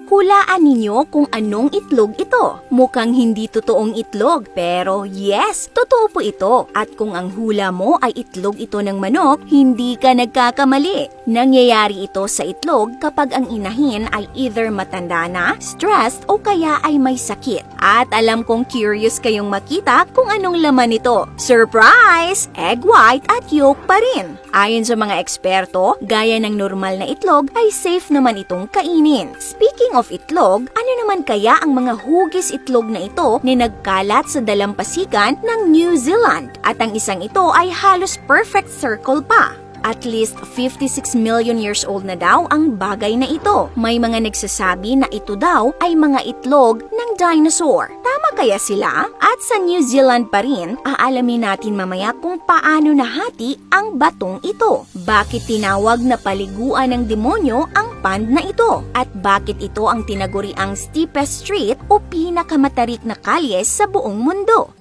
Hulaan ninyo kung anong itlog ito. Mukhang hindi totoong itlog, pero yes, totoo po ito. At kung ang hula mo ay itlog ito ng manok, hindi ka nagkakamali. Nangyayari ito sa itlog kapag ang inahin ay either matanda na, stressed o kaya ay may sakit. At alam kong curious kayong makita kung anong laman nito. Surprise! Egg white at yolk pa rin. Ayon sa mga eksperto, gaya ng normal na itlog ay safe naman itong kainin. Speaking of itlog, ano naman kaya ang mga hugis itlog na ito na nagkalat sa dalampasigan ng New Zealand? At ang isang ito ay halos perfect circle pa. At least 56 million years old na daw ang bagay na ito. May mga nagsasabi na ito daw ay mga itlog ng dinosaur. Tama kaya sila? At sa New Zealand pa rin, aalamin natin mamaya kung paano nahati ang batong ito. Bakit tinawag na paliguan ng demonyo ang pond na ito? At bakit ito ang tinaguriang steepest street o pinakamatarik na kalye sa buong mundo?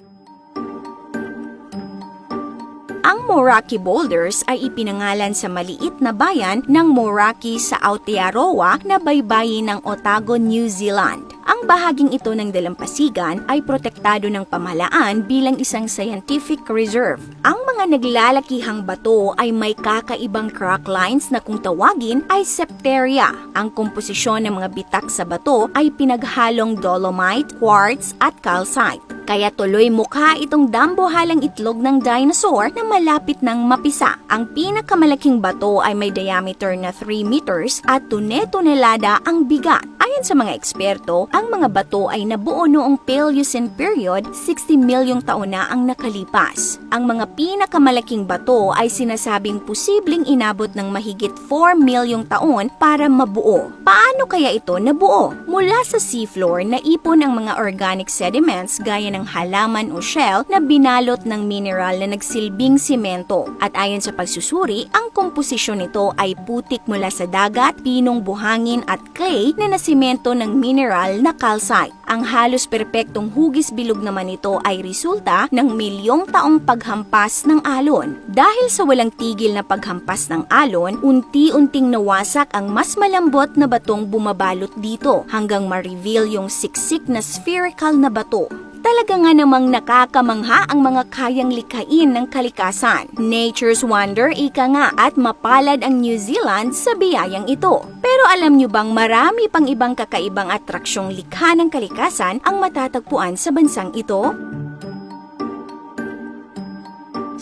Ang Moeraki Boulders ay ipinangalan sa maliit na bayan ng Moeraki sa Aotearoa na baybayin ng Otago, New Zealand. Ang bahaging ito ng dalampasigan ay protektado ng pamahalaan bilang isang scientific reserve. Ang mga naglalakihang bato ay may kakaibang crack lines na kung tawagin ay septeria. Ang komposisyon ng mga bitak sa bato ay pinaghalong dolomite, quartz at calcite. Kaya tuloy mukha itong dambuhalang itlog ng dinosaur na malapit ng mapisa. Ang pinakamalaking bato ay may diameter na 3 meters at 2 tonelada ang bigat. Ayon sa mga eksperto, ang mga bato ay nabuo noong Paleocene period, 60 milyong taon na ang nakalipas. Ang mga pinakamalaking bato ay sinasabing posibleng inabot ng mahigit 4 milyong taon para mabuo. Paano kaya ito nabuo? Mula sa seafloor, naipon ang mga organic sediments gaya ng halaman o shell na binalot ng mineral na nagsilbing simento. At ayon sa pagsusuri, ang komposisyon nito ay putik mula sa dagat, pinong buhangin at clay na nasimento ng mineral na calcite. Ang halos perpektong hugis bilog naman nito ay resulta ng milyong taong paghampas ng alon. Dahil sa walang tigil na paghampas ng alon, unti-unting nawasak ang mas malambot na batong bumabalot dito hanggang ma-reveal yung siksik na spherical na bato. Talaga nga namang nakakamangha ang mga kayang likhain ng kalikasan. Nature's wonder, ika nga, at mapalad ang New Zealand sa biyayang ito. Pero alam nyo bang marami pang ibang kakaibang atraksyong likha ng kalikasan ang matatagpuan sa bansang ito?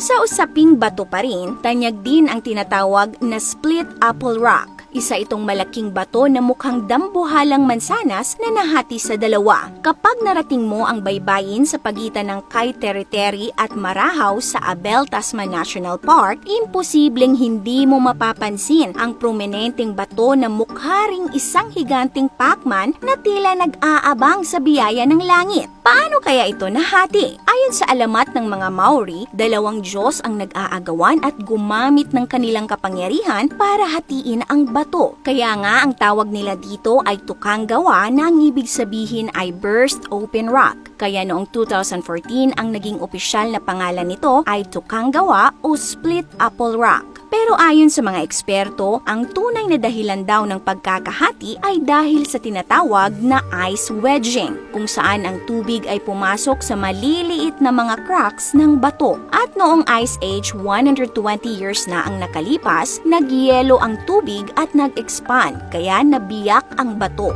Sa usaping bato pa rin, tanyag din ang tinatawag na Split Apple Rock. Isa itong malaking bato na mukhang dambuhalang mansanas na nahati sa dalawa. Kapag narating mo ang baybayin sa pagitan ng Kaiteriteri at Marahaw sa Abel Tasman National Park, imposibleng hindi mo mapapansin ang prominenteng bato na mukha ring isang higanting Pac-Man na tila nag-aabang sa biyaya ng langit. Paano kaya ito nahati? Ayon sa alamat ng mga Maori, dalawang Diyos ang nag-aagawan at gumamit ng kanilang kapangyarihan para hatiin ang bato. Kaya nga ang tawag nila dito ay tukang gawa na ang ibig sabihin ay burst open rock. Kaya noong 2014 ang naging opisyal na pangalan nito ay tukang gawa o Split Apple Rock. Pero ayon sa mga eksperto, ang tunay na dahilan daw ng pagkakahati ay dahil sa tinatawag na ice wedging, kung saan ang tubig ay pumasok sa maliliit na mga cracks ng bato. At noong Ice Age, 120 years na ang nakalipas, nagyelo ang tubig at nag-expand, kaya nabiyak ang bato.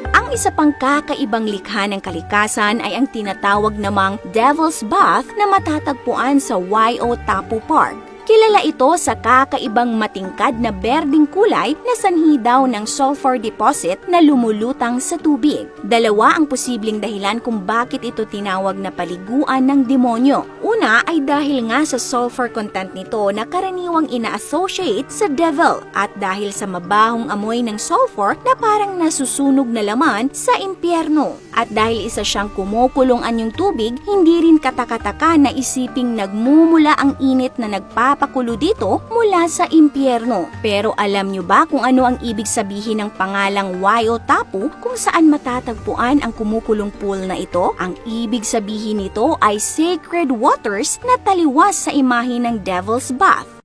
Ang isa pang kakaibang likha ng kalikasan ay ang tinatawag namang Devil's Bath na matatagpuan sa Waiotapu Park. Kilala ito sa kakaibang matingkad na berdeng kulay na sanhi daw ng sulfur deposit na lumulutang sa tubig. Dalawa ang posibleng dahilan kung bakit ito tinawag na paliguan ng demonyo. Una ay dahil nga sa sulfur content nito na karaniwang ina-associate sa devil at dahil sa mabahong amoy ng sulfur na parang nasusunog na laman sa impyerno. At dahil isa siyang kumukulong anyong tubig, hindi rin katakataka na isiping nagmumula ang init na nagpapakulo dito mula sa impyerno. Pero alam nyo ba kung ano ang ibig sabihin ng pangalang Waiotapu kung saan matatagpuan ang kumukulong pool na ito? Ang ibig sabihin nito ay sacred waters na taliwas sa imahe ng Devil's Bath.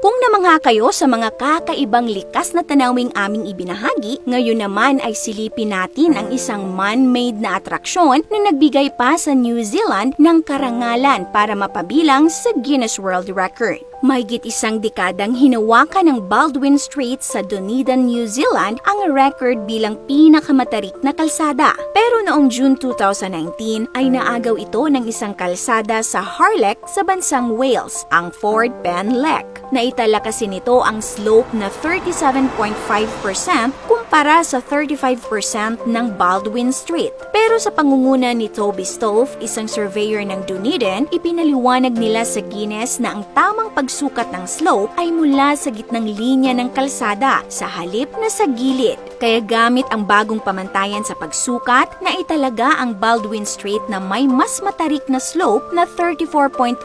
Kung namangha kayo sa mga kakaibang likas na tanawing aming ibinahagi, ngayon naman ay silipin natin ang isang man-made na atraksyon na nagbigay pa sa New Zealand ng karangalan para mapabilang sa Guinness World Record. Mahigit isang dekadang hinawakan ng Baldwin Strait sa Dunedin, New Zealand ang record bilang pinakamatarik na kalsada. Pero noong June 2019 ay naagaw ito ng isang kalsada sa Harlech sa bansang Wales, ang Ford Pen Lek. Naitala kasi nito ang slope na 37.5% kumpara sa 35% ng Baldwin Strait. Pero sa pangunguna ni Toby Stove, isang surveyor ng Dunedin, ipinaliwanag nila sa Guinness na ang tamang pagsukat ng slope ay mula sa gitnang linya ng kalsada sa halip na sa gilid. Kaya gamit ang bagong pamantayan sa pagsukat, naitalaga ang Baldwin Strait na may mas matarik na slope na 34.8%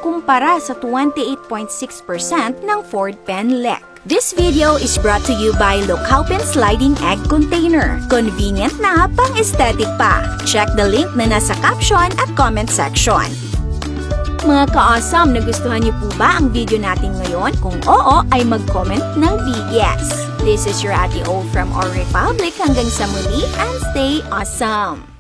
kumpara sa 28.6% ng Ford Pen Lek. This video is brought to you by Locaupin Sliding Egg Container. Convenient na pang-aesthetic pa. Check the link na nasa caption at comment section. Mga ka-awesome, nagustuhan niyo po ba ang video natin ngayon? Kung oo, ay mag-comment ng big yes. This is your Ate O from Our Republic. Hanggang sa muli and stay awesome!